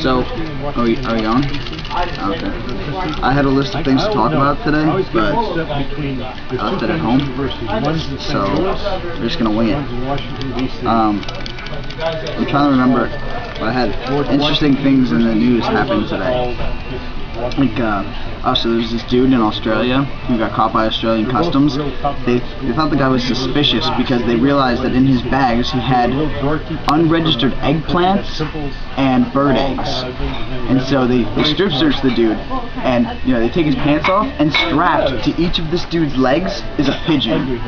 So, are we on? Okay. I had a list of things to talk about today, but I left it at home, so we're just gonna wing it. I'm trying to remember. I had interesting things in the news happen today. Like, so there's this dude in Australia who got caught by Australian customs. They thought the guy was suspicious because they realized that in his bags he had unregistered eggplants and bird eggs. And so they strip searched the dude, and they take his pants off, and strapped to each of this dude's legs is a pigeon.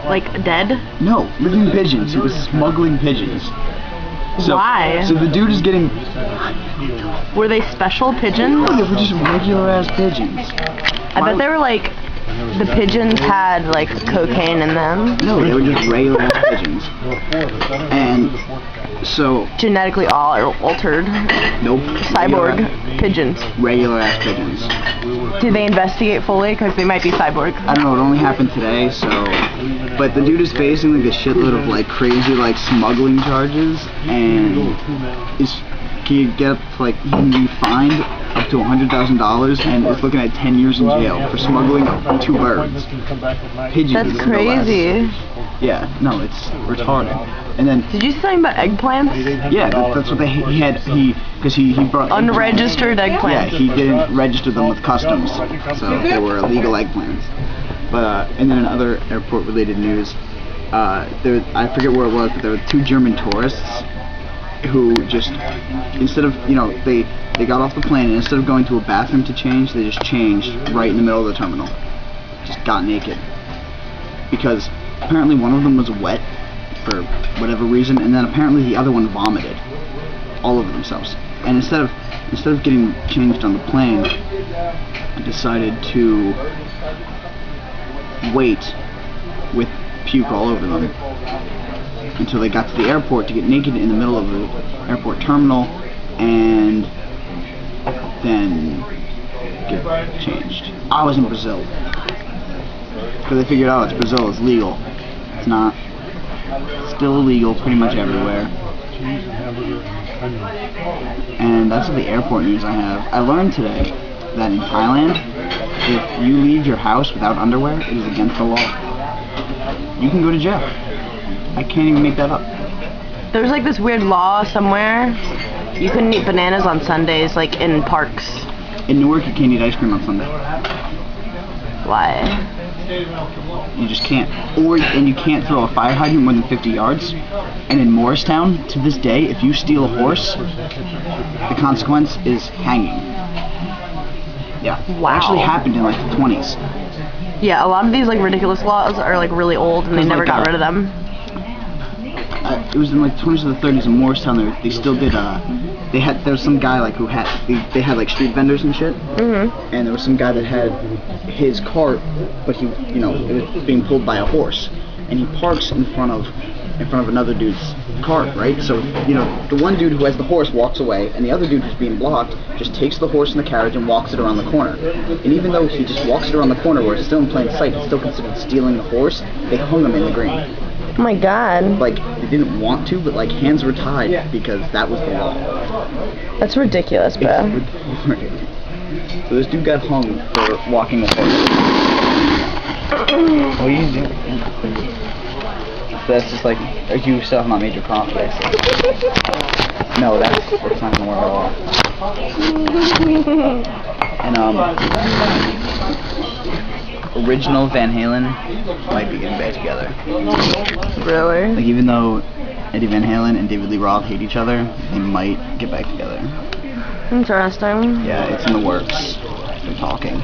Like dead? No, living pigeons. He was smuggling pigeons. So, why? So the dude is getting... Were they special pigeons? No, they were just regular ass pigeons. I bet they were like... The pigeons had like cocaine in them. No, they were just regular ass pigeons. And so... Genetically altered. Nope. Cyborg pigeons. Regular ass pigeons. Did they investigate fully? Because they might be cyborg. I don't know, it only happened today, so... But the dude is facing like a shitload of like crazy like smuggling charges, and he can be fined up to $100,000 and is looking at 10 years in jail for smuggling 2 birds. Pigeons. That's crazy. Yeah, no, it's retarded. And then... Did you say something about eggplants? Yeah, that's what because he brought... Unregistered eggplants. Yeah, he didn't register them with customs, so they were illegal eggplants. But, and then in other airport-related news, I forget where it was, but there were 2 German tourists who just, instead of, they got off the plane, and instead of going to a bathroom to change, they just changed right in the middle of the terminal. Just got naked. Because apparently one of them was wet for whatever reason, and then apparently the other one vomited all over themselves. And instead of getting changed on the plane, I decided to wait with puke all over them until they got to the airport to get naked in the middle of the airport terminal and then get changed. I was in Brazil because they figured out Brazil is legal. It's not. It's still illegal pretty much everywhere. And that's the airport news I have. I learned today that in Thailand, if you leave your house without underwear, it is against the law. You can go to jail. I can't even make that up. There's like this weird law somewhere. You couldn't eat bananas on Sundays, like in parks. In Newark, you can't eat ice cream on Sunday. Why? You just can't. And you can't throw a fire hydrant more than 50 yards. And in Morristown, to this day, if you steal a horse, the consequence is hanging. Yeah. Wow. It actually happened in like the 20s. Yeah, a lot of these like ridiculous laws are like really old, and they never got rid of them. It was in like the 20s or the 30s in Morristown. They still did. There was some guy like who had they had like street vendors and shit. And there was some guy that had his cart, but it was being pulled by a horse, and he parks in front of another dude's cart, right? So the one dude who has the horse walks away, and the other dude who's being blocked just takes the horse in the carriage and walks it around the corner. And even though he just walks it around the corner where it's still in plain sight, it's still considered stealing the horse. They hung him in the green. Oh my god. Like, they didn't want to, but like hands were tied because that was the law. That's ridiculous, bro. So this dude got hung for walking a horse. What are you doing? So that's just like, you still have not made your profit. No, that's not gonna work at all. And original Van Halen might be getting back together. Really? Like, even though Eddie Van Halen and David Lee Roth hate each other, they might get back together. Interesting. Yeah, it's in the works. They're talking.